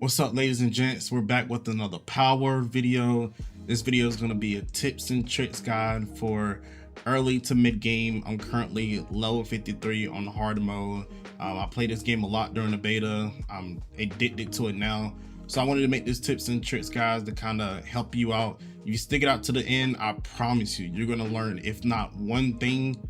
What's up, ladies and gents? We're back with another Palworld video. This video is going to be a tips and tricks guide for early to mid game. I'm currently level 53 on hard mode. I play this game a lot during the beta. I'm addicted to it now. So I wanted to make this tips and tricks guys to kind of help you out. If you stick it out to the end, I promise you, you're going to learn, if not one thing,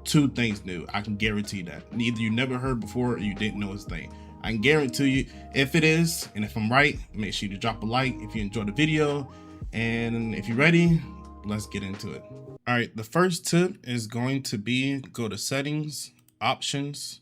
two things new. I can guarantee that. Either you never heard before or you didn't know his thing. I can guarantee you if it is, and if I'm right, make sure you drop a like if you enjoyed the video. And if you're ready, let's get into it. All right, the first tip is going to be go to settings, options,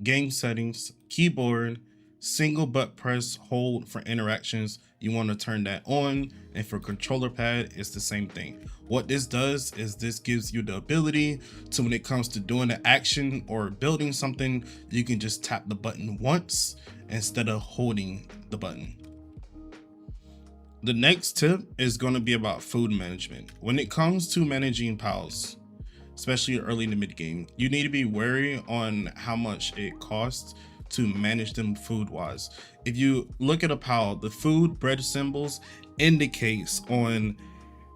game settings, keyboard, single butt press hold for interactions. You want to turn that on, and for controller pad it's the same thing. What this does is this gives you the ability to, when it comes to doing the action or building something, you can just tap the button once instead of holding the button. The next tip is going to be about food management. When it comes to managing pals, especially early in the mid game, you need to be wary on how much it costs to manage them food wise. If you look at a pal, the food bread symbols indicates on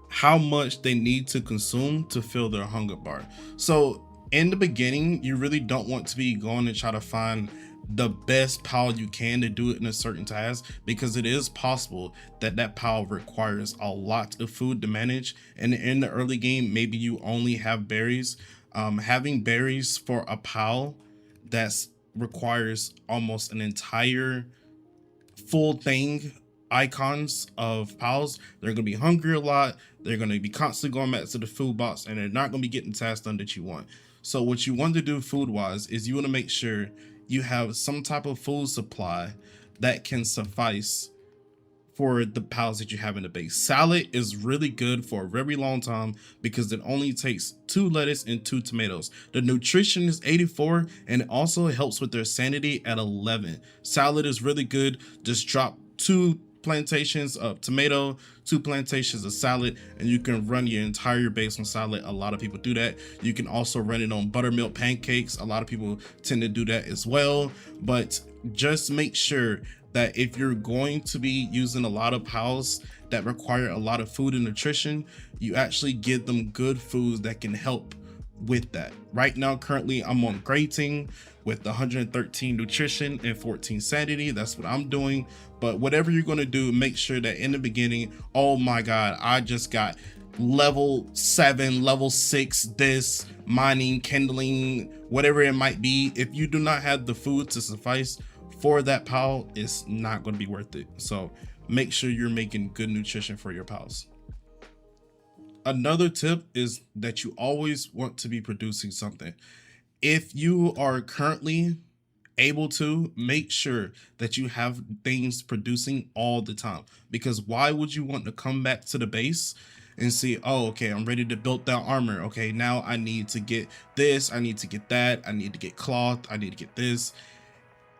how much they need to consume to fill their hunger bar. So in the beginning, you really don't want to be going and try to find the best pal you can to do it in a certain task, because it is possible that that pal requires a lot of food to manage, and in the early game maybe you only have berries. Having berries for a pal that's requires almost an entire full thing icons of pals, they're going to be hungry a lot, they're going to be constantly going back to the food box, and they're not going to be getting tasks done that you want. So what you want to do food wise is you want to make sure you have some type of food supply that can suffice for the pals that you have in the base. Salad is really good for a very long time because it only takes 2 lettuce and 2 tomatoes. The nutrition is 84, and it also helps with their sanity at 11. Salad is really good. Just drop 2 plantations of tomato, 2 plantations of salad, and you can run your entire base on salad. A lot of people do that. You can also run it on buttermilk pancakes. A lot of people tend to do that as well, but just make sure that if you're going to be using a lot of pals that require a lot of food and nutrition, you actually give them good foods that can help with that. Right now, currently, I'm on grating with 113 nutrition and 14 sanity. That's what I'm doing. But whatever you're going to do, make sure that in the beginning, oh my God, I just got level 7, level 6, this, mining, kindling, whatever it might be. If you do not have the food to suffice for that pal, it's not going to be worth it. So make sure you're making good nutrition for your pals. Another tip is that you always want to be producing something. If you are currently able to, make sure that you have things producing all the time, because why would you want to come back to the base and see, oh, okay, I'm ready to build that armor. Okay, now I need to get this, I need to get that, I need to get cloth, I need to get this.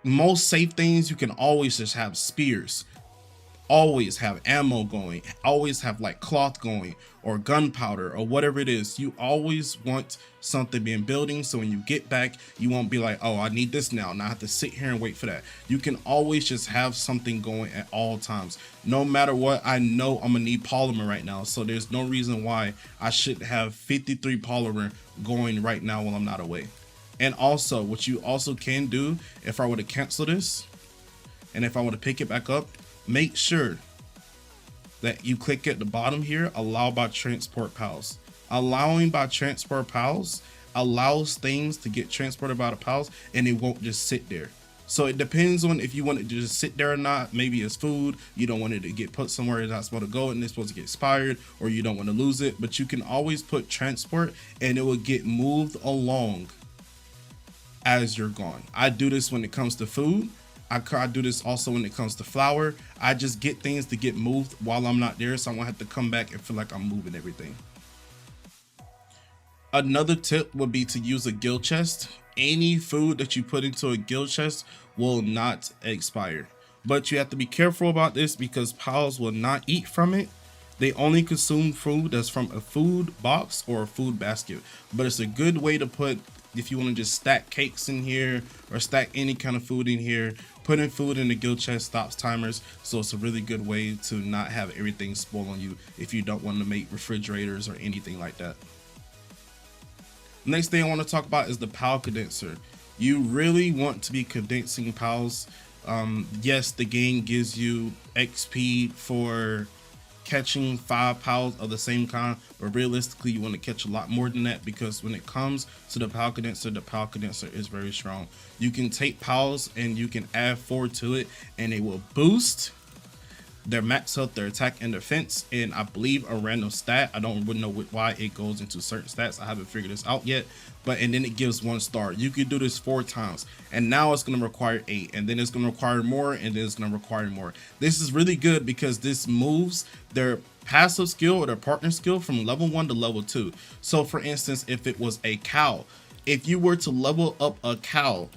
Most safe things, you can always just have spears, always have ammo going, always have like cloth going or gunpowder or whatever it is. You always want something being building, so when you get back you won't be like, oh, I need this now and I have to sit here and wait for that. You can always just have something going at all times. No matter what, I know I'm gonna need polymer right now, so there's no reason why I should have 53 polymer going right now while I'm not away. And also, what you also can do, if I were to cancel this and if I were to pick it back up, make sure that you click at the bottom here, allow by transport pals. Allowing by transport pals allows things to get transported by the pals, and it won't just sit there. So it depends on if you want it to just sit there or not. Maybe it's food, you don't want it to get put somewhere it's not supposed to go and it's supposed to get expired, or you don't want to lose it, but you can always put transport and it will get moved along as you're gone. I do this when it comes to food. I do this also when it comes to flour. I just get things to get moved while I'm not there, so I won't have to come back and feel like I'm moving everything. Another tip would be to use a guild chest. Any food that you put into a guild chest will not expire, but you have to be careful about this because pals will not eat from it. They only consume food that's from a food box or a food basket, but it's a good way to put if you want to just stack cakes in here or stack any kind of food in here, putting food in the guild chest stops timers, so it's a really good way to not have everything spoil on you if you don't want to make refrigerators or anything like that. Next thing I want to talk about is the PAL condenser. You really want to be condensing PALs. Yes, the game gives you XP for catching 5 PALs of the same kind, but realistically you want to catch a lot more than that, because when it comes to the PAL condenser is very strong. You can take PALs and you can add 4 to it, and it will boost their max health, their attack and defense, and I believe a random stat. I don't really know why it goes into certain stats. I haven't figured this out yet, and then it gives 1 star. You can do this 4 times, and now it's going to require 8, and then it's going to require more, and then it's going to require more. This is really good because this moves their passive skill or their partner skill from level 1 to level 2. So for instance, if it was a cow, if you were to level up a cow,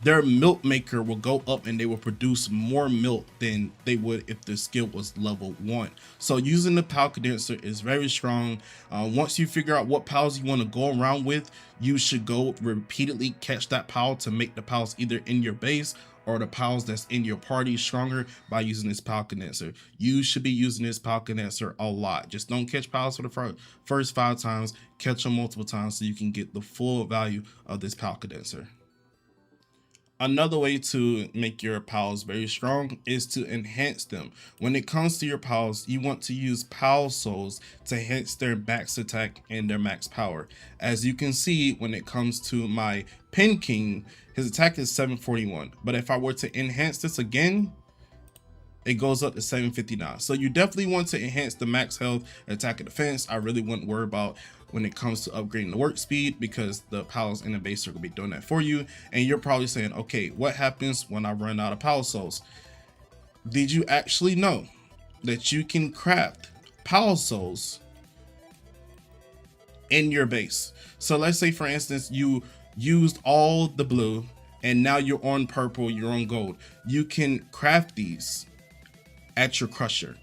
their milk maker will go up and they will produce more milk than they would if the skill was level 1. So using the PAL condenser is very strong. Once you figure out what PALs you want to go around with, you should go repeatedly catch that PAL to make the PALs either in your base or the PALs that's in your party stronger by using this PAL condenser. You should be using this PAL condenser a lot. Just don't catch PALs for the first 5 times, catch them multiple times so you can get the full value of this PAL condenser. Another way to make your PALs very strong is to enhance them. When it comes to your PALs, you want to use PAL souls to enhance their max attack and their max power. As you can see, when it comes to my Pin King, his attack is 741. But if I were to enhance this again, it goes up to 759. So you definitely want to enhance the max health, attack, and defense. I really wouldn't worry about when it comes to upgrading the work speed, because the PALs in the base are gonna be doing that for you. And you're probably saying, okay, what happens when I run out of PAL souls? Did you actually know that you can craft PAL souls in your base? So let's say, for instance, you used all the blue and now you're on purple, you're on gold. You can craft these at your crusher.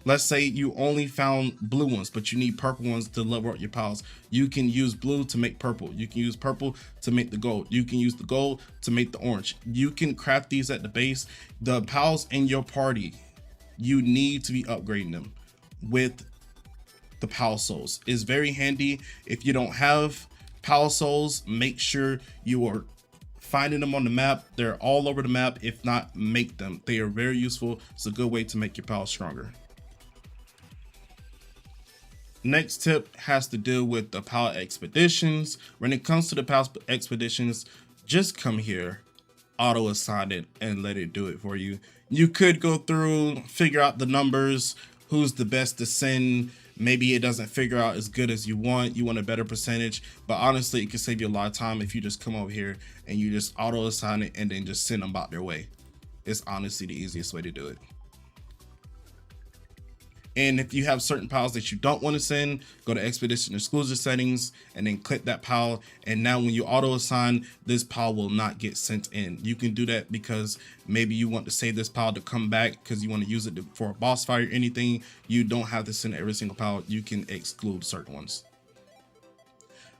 Let's say you only found blue ones, but you need purple ones to level up your PALs. You can use blue to make purple. You can use purple to make the gold. You can use the gold to make the orange. You can craft these at the base. The PALs in your party, you need to be upgrading them with the PAL souls. It's very handy. If you don't have PAL souls, make sure you are finding them on the map. They're all over the map. If not, make them. They are very useful. It's a good way to make your PALs stronger. Next tip has to do with the PAL expeditions. When it comes to the PAL expeditions, just come here, auto assign it, and let it do it for you. You could go through, figure out the numbers, who's the best to send. Maybe it doesn't figure out as good as you want a better percentage, but honestly it can save you a lot of time if you just come over here and you just auto assign it and then just send them about their way. It's honestly the easiest way to do it. And if you have certain PALs that you don't want to send, go to expedition exclusive settings and then click that PAL. And now when you auto assign, this PAL will not get sent in. You can do that because maybe you want to save this PAL to come back because you want to use it for a boss fight or anything. You don't have to send every single PAL. You can exclude certain ones.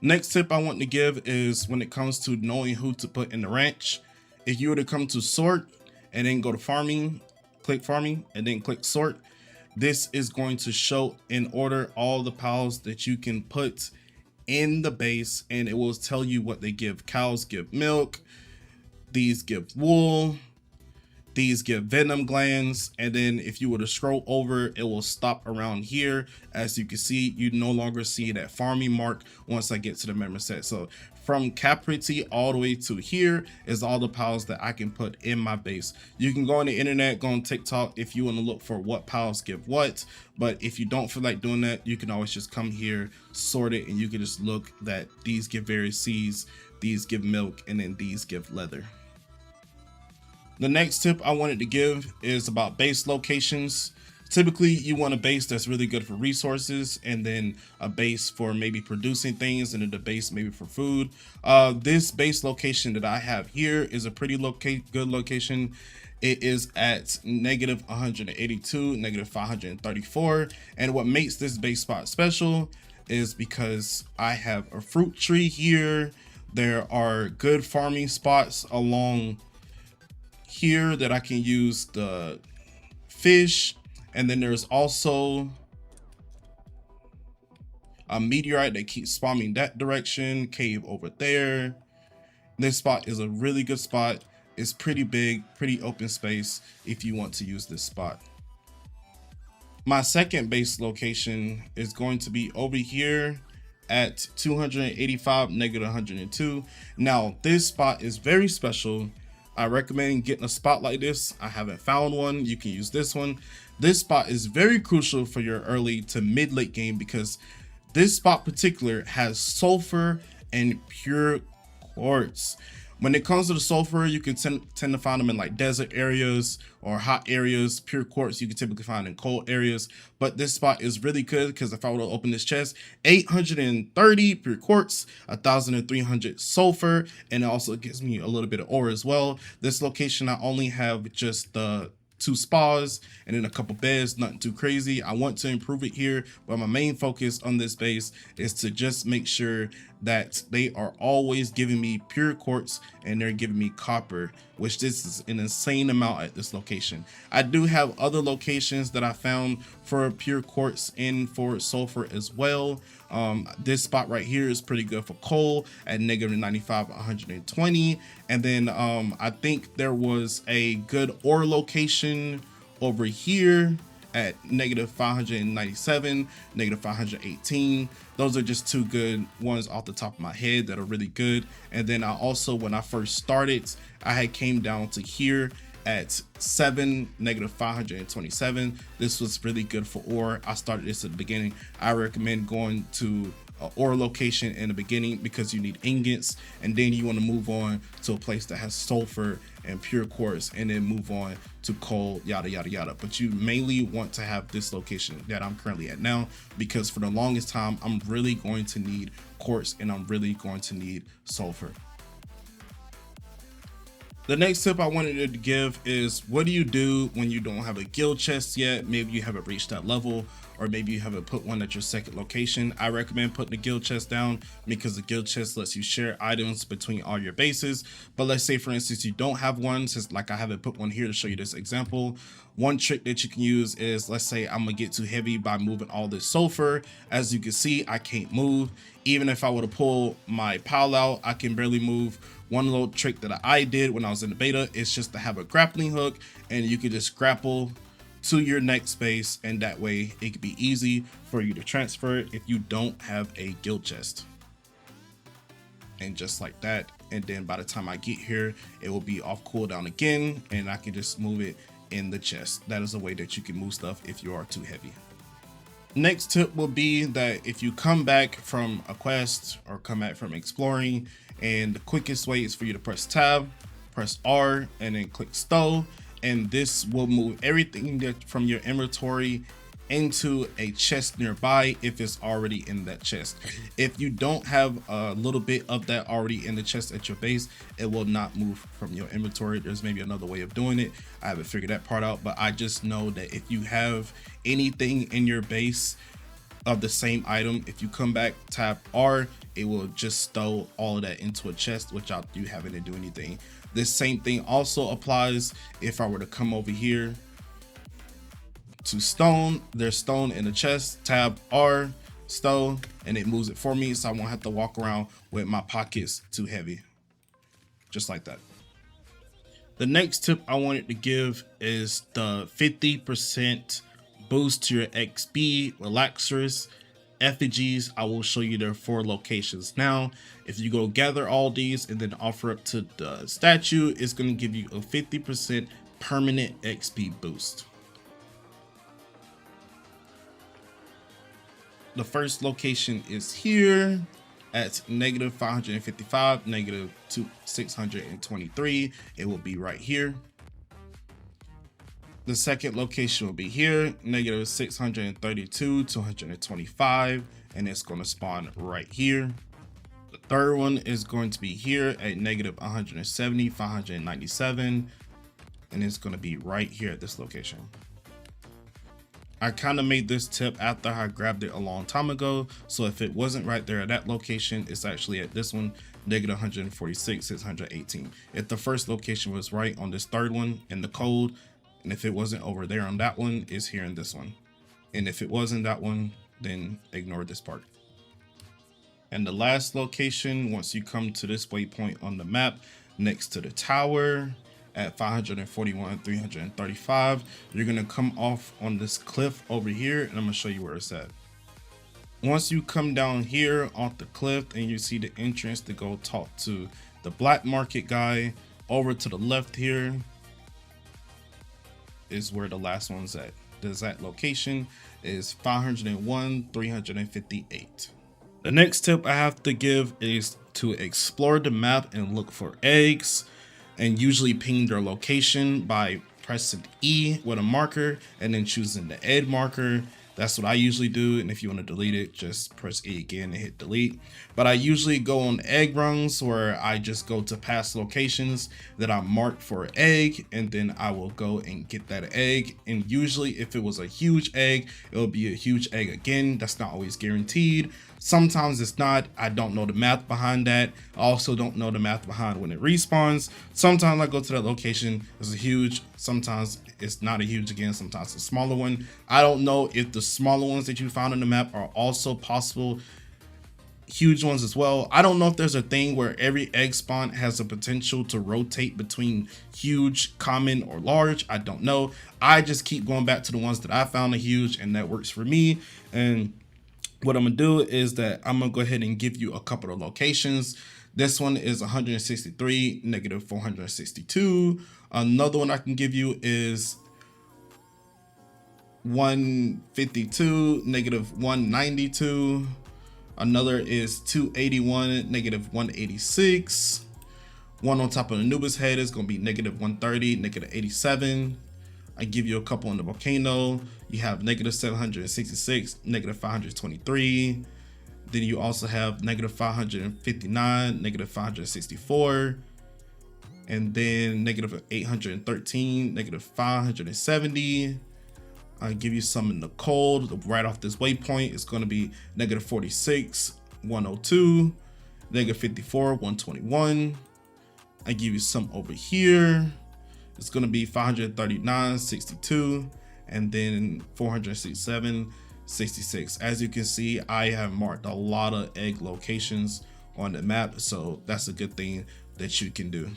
Next tip I want to give is when it comes to knowing who to put in the ranch. If you were to come to sort and then go to farming, click farming and then click sort, this is going to show in order all the PALs that you can put in the base, and it will tell you what they give. Cows give milk, these give wool, these give venom glands, and then if you were to scroll over, it will stop around here. As you can see, you no longer see that farming mark once I get to the member set. So from Capriti all the way to here is all the PALs that I can put in my base. You can go on the internet, go on TikTok if you want to look for what PALs give what, but if you don't feel like doing that, you can always just come here, sort it, and you can just look that these give various seeds, these give milk, and then these give leather. The next tip I wanted to give is about base locations. Typically, you want a base that's really good for resources, and then a base for maybe producing things, and then the base maybe for food. This base location that I have here is a pretty good location. It is at negative 182, negative 534. And what makes this base spot special is because I have a fruit tree here. There are good farming spots along here that I can use the fish, and then there's also a meteorite that keeps spawning that direction, cave over there. This spot is a really good spot. It's pretty big, pretty open space if you want to use this spot. My second base location is going to be over here at 285, -102. Now this spot is very special. I recommend getting a spot like this. I haven't found one. You can use this one. This spot is very crucial for your early to mid late game because this spot particular has sulfur and pure quartz. When it comes to the sulfur, you can tend to find them in like desert areas or hot areas. Pure quartz you can typically find in cold areas, but this spot is really good because if I were to open this chest, 830 pure quartz, 1,300 sulfur, and it also gives me a little bit of ore as well. This location I only have just the 2 spas and then a couple beds, nothing too crazy. I want to improve it here, but my main focus on this base is to just make sure that they are always giving me pure quartz and they're giving me copper, which this is an insane amount at this location. I do have other locations that I found for pure quartz and for sulfur as well. This spot right here is pretty good for coal at -95, 120. And then I think there was a good ore location over here at -597, -518. Those are just 2 good ones off the top of my head that are really good. And then I also, when I first started, I had came down to here at 7, -527. This was really good for ore. I started this at the beginning. I recommend going to an ore location in the beginning because you need ingots, and then you want to move on to a place that has sulfur and pure quartz, and then move on to coal, yada yada yada. But you mainly want to have this location that I'm currently at now, because for the longest time I'm really going to need quartz and I'm really going to need sulfur. The next tip I wanted to give is, what do you do when you don't have a guild chest yet? Maybe you haven't reached that level, or maybe you haven't put one at your second location. I recommend putting the guild chest down because the guild chest lets you share items between all your bases. But let's say for instance you don't have one, since like I haven't put one here to show you this example. One trick that you can use is, let's say I'm gonna get too heavy by moving all this sulfur. As you can see, I can't move. Even if I were to pull my pile out, I can barely move. One little trick that I did when I was in the beta is just to have a grappling hook, and you can just grapple to your next base, and that way it could be easy for you to transfer it if you don't have a guild chest. And just like that, and then by the time I get here, it will be off cooldown again, and I can just move it in the chest. That is a way that you can move stuff if you are too heavy. Next tip will be that if you come back from a quest or come back from exploring, and the quickest way is for you to press tab, press R, and then click stow, and this will move everything that from your inventory into a chest nearby if it's already in that chest. If you don't have a little bit of that already in the chest at your base, it will not move from your inventory. There's maybe another way of doing it. I haven't figured that part out, but I just know that if you have anything in your base of the same item, if you come back, tap R, it will just stow all of that into a chest without you having to do anything. This same thing also applies if I were to come over here to stone. There's stone in the chest, tab R, stow, and it moves it for me, so I won't have to walk around with my pockets too heavy. Just like that. The next tip I wanted to give is the 50% boost to your XP relaxers effigies. I will show you their 4 locations now. If you go gather all these and then offer up to the statue, it's going to give you a 50% permanent XP boost. The first location is here at -555, -623. It will be right here. The second location will be here, -632, 225, and it's going to spawn right here. The third one is going to be here at -170, 597, and it's going to be right here at this location. I kind of made this tip after I grabbed it a long time ago, so if it wasn't right there at that location, it's actually at this one, negative 146, 618. If the first location was right on this third one in the code, and if it wasn't over there on that one, it's here in this one. And if it wasn't that one, then ignore this part. And the last location, once you come to this waypoint on the map next to the tower at 541, 335, you're gonna come off on this cliff over here, and I'm gonna show you where it's at. Once you come down here off the cliff and you see the entrance to go talk to the black market guy, over to the left here is where the last one's at. The exact location is 501, 358. The next tip I have to give is to explore the map and look for eggs, and usually ping their location by pressing E with a marker and then choosing the egg marker. That's what I usually do, and if you want to delete it, just press E again and hit delete. But I usually go on egg runs where I just go to past locations that I marked for egg, and then I will go and get that egg. And usually if it was a huge egg, it'll be a huge egg again. That's not always guaranteed. Sometimes it's not. I don't know the math behind that. I also don't know the math behind when it respawns. Sometimes I go to that location, it's a huge, sometimes it's not a huge again, sometimes it's a smaller one. I don't know if the smaller ones that you found on the map are also possible huge ones as well. I don't know if there's a thing where every egg spawn has a potential to rotate between huge, common, or large. I don't know. I just keep going back to the ones that I found are huge, and that works for me. And what I'm gonna do is that I'm gonna go ahead and give you a couple of locations. This one is 163, negative 462. Another one I can give you is 152, negative 192. Another is 281, negative 186. One on top of the Anubis head is gonna be negative 130, negative 87. I give you a couple on the volcano. You have negative 766, negative 523. Then you also have negative 559, negative 564. And then negative 813, negative 570. I give you some in the cold. Right off this waypoint, it's going to be negative 46, 102, negative 54, 121. I give you some over here. It's going to be 539, 62, and then 467, 66. As you can see, I have marked a lot of egg locations on the map, so that's a good thing that you can do.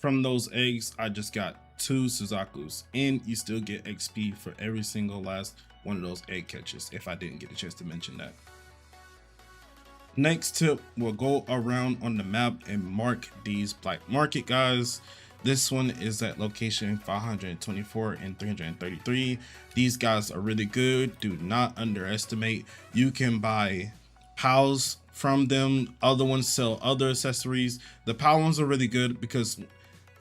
From those eggs, I just got 2 Suzakus, and you still get XP for every single last one of those egg catches, if I didn't get a chance to mention that. Next tip, we'll go around on the map and mark these black market guys. This one is at location 524 and 333. These guys are really good. Do not underestimate. You can buy pals from them. Other ones sell other accessories. The pal ones are really good because,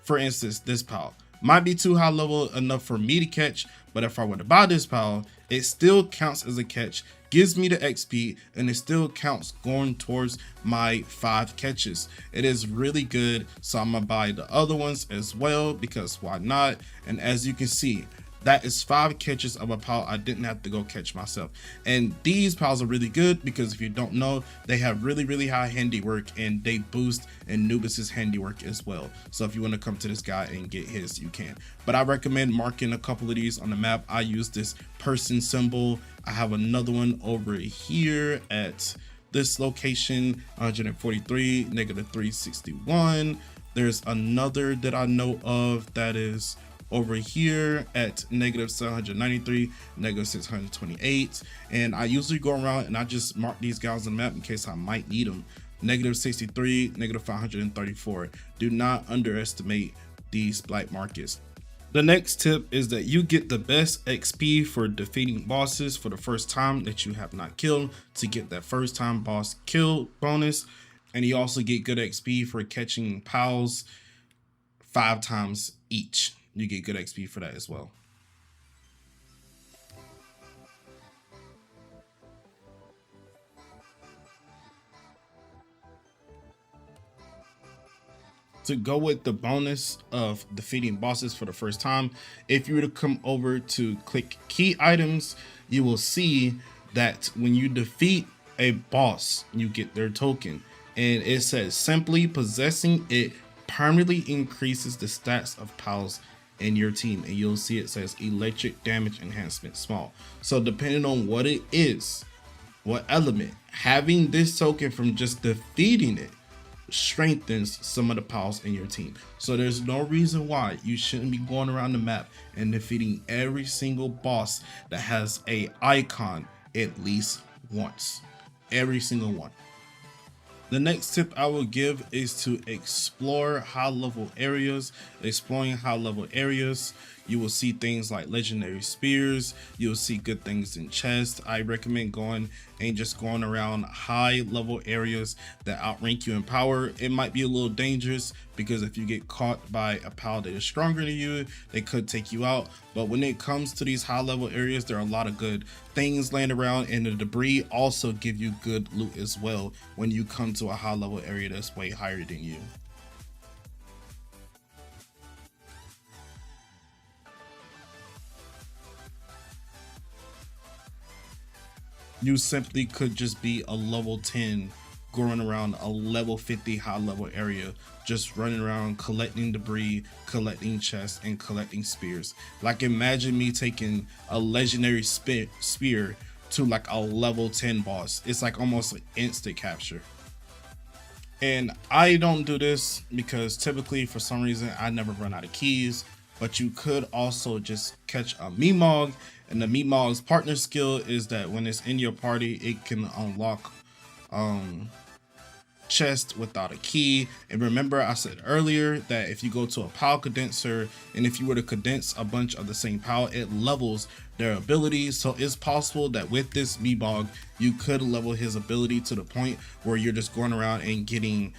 for instance, this pal might be too high level enough for me to catch, but if I were to buy this pal, it still counts as a catch, gives me the XP, and it still counts going towards my 5 catches. It is really good, so I'm gonna buy the other ones as well because why not? And as you can see, that is 5 catches of a pal I didn't have to go catch myself. And these pals are really good because if you don't know, they have really high handiwork and they boost Anubis's handiwork as well. So if you want to come to this guy and get his, you can. But I recommend marking a couple of these on the map. I use this person symbol. I have another one over here at this location, 143, -361. There's another that I know of that is over here at -793, -628. And I usually go around and I just mark these guys on the map in case I might need them. -63, -534. Do not underestimate these black markets. The next tip is that you get the best XP for defeating bosses for the first time that you have not killed to get that first time boss kill bonus. And you also get good XP for catching pals 5 times each. You get good XP for that as well. To go with the bonus of defeating bosses for the first time, if you were to come over to click key items, you will see that when you defeat a boss, you get their token. And it says simply possessing it permanently increases the stats of pals in your team, and you'll see it says electric damage enhancement small. So depending on what it is, what element, having this token from just defeating it strengthens some of the pals in your team. So there's no reason why you shouldn't be going around the map and defeating every single boss that has a icon at least once. Every single one. The next tip I will give is to explore high level areas. Exploring high level areas, you will see things like legendary spears. You'll see good things in chests. I recommend going around high level areas that outrank you in power. It might be a little dangerous because if you get caught by a pal that is stronger than you, they could take you out. But when it comes to these high level areas, there are a lot of good things laying around, and the debris also give you good loot as well when you come to a high level area that's way higher than you. You simply could just be a level 10 going around a level 50 high level area, just running around collecting debris, collecting chests, and collecting spears. Like imagine me taking a legendary spear to like a level 10 boss. It's like almost like instant capture. And I don't do this because typically for some reason I never run out of keys, but you could also just catch a Meemog. And the Meemog's partner skill is that when it's in your party, it can unlock chest without a key. And remember I said earlier that if you go to a PAL condenser and if you were to condense a bunch of the same PAL, it levels their abilities. So it's possible that with this Meemog you could level his ability to the point where you're just going around and getting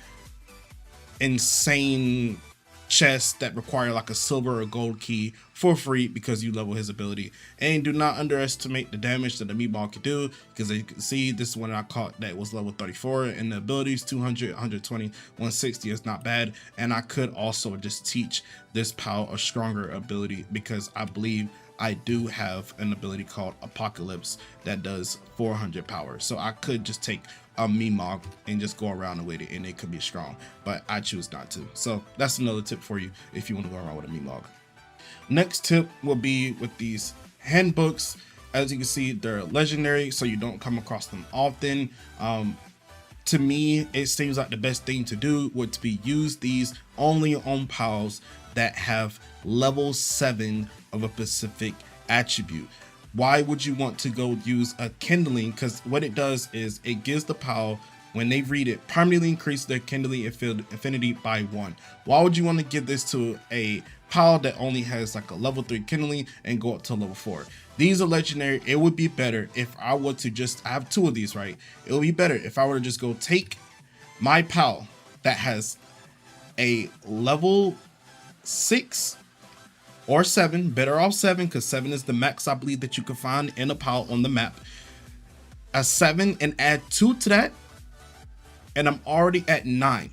insane chests that require like a silver or gold key for free because you level his ability. And do not underestimate the damage that the Meatball can do, because as you can see, this is one I caught that was level 34 and the abilities 200, 120, 160 is not bad. And I could also just teach this PAL a stronger ability because I believe I do have an ability called Apocalypse that does 400 power. So I could just take a Meemog and just go around with it and it could be strong, but I choose not to. So that's another tip for you if you want to go around with a Meemog. Next tip will be with these handbooks. As you can see, they're legendary, so you don't come across them often. To me, it seems like the best thing to do would be use these only on pals that have level 7 of a specific attribute. Why would you want to go use a kindling? Because what it does is it gives the pal, when they read it, permanently increase their kindling affinity by 1. Why would you want to give this to a pal that only has like a level 3 kindling and go up to level 4? These are legendary. It would be better if I were to just, I have 2 of these, right? It would be better if I were to just go take my pal that has a level 6 or 7, better off 7, because 7 is the max I believe that you can find in a pal on the map. A 7 and add 2 to that, and I'm already at 9.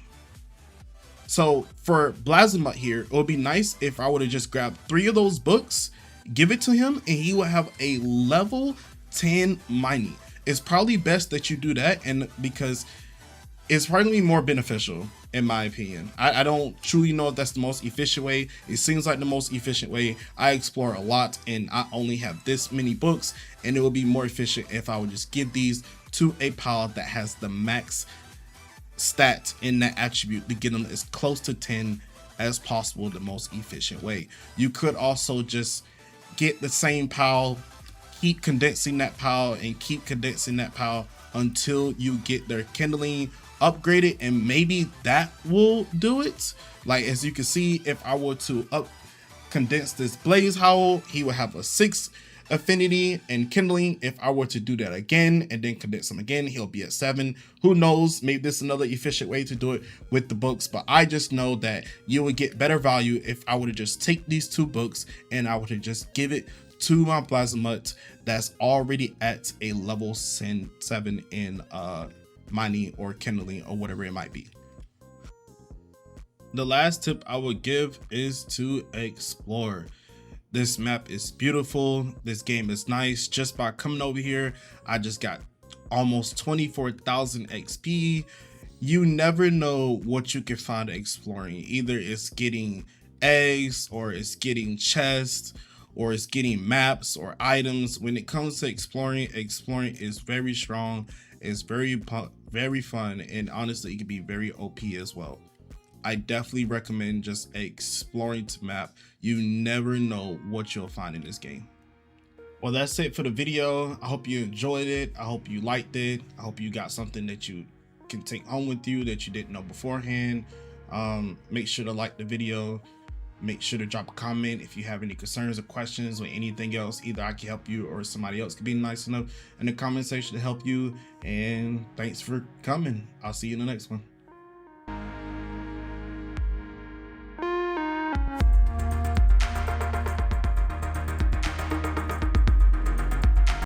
So for Blazamut here, it would be nice if I would have just grabbed 3 of those books, give it to him, and he would have a level 10 mining. It's probably best that you do that, and because it's probably more beneficial in my opinion. I don't truly know if that's the most efficient way. It seems like the most efficient way. I explore a lot and I only have this many books, and it would be more efficient if I would just give these to a pal that has the max stat in that attribute to get them as close to 10 as possible, the most efficient way. You could also just get the same pal, keep condensing that pal and keep condensing that pal until you get their kindling upgraded, and maybe that will do it. Like as you can see, if I were to condense this Blaze Howl, he would have a 6 affinity and kindling. If I were to do that again and then condense him again, he'll be at 7. Who knows, maybe this is another efficient way to do it with the books, but I just know that you would get better value if I would have just take these 2 books and I would have just give it to my Blazamut that's already at a level 7 in mining or kindling or whatever it might be. The last tip I would give is to explore. This map is beautiful. This game is nice. Just by coming over here, I just got almost 24,000 XP. You never know what you can find exploring. Either it's getting eggs, or it's getting chests, or it's getting maps or items. When it comes to exploring is very strong. It's very fun, and honestly, it can be very OP as well. I definitely recommend just exploring the map. You never know what you'll find in this game. Well, that's it for the video. I hope you enjoyed it. I hope you liked it. I hope you got something that you can take home with you that you didn't know beforehand. Make sure to like the video. Make sure to drop a comment if you have any concerns or questions or anything else. Either I can help you or somebody else can be nice enough in the comment section to help you. And thanks for coming. I'll see you in the next one.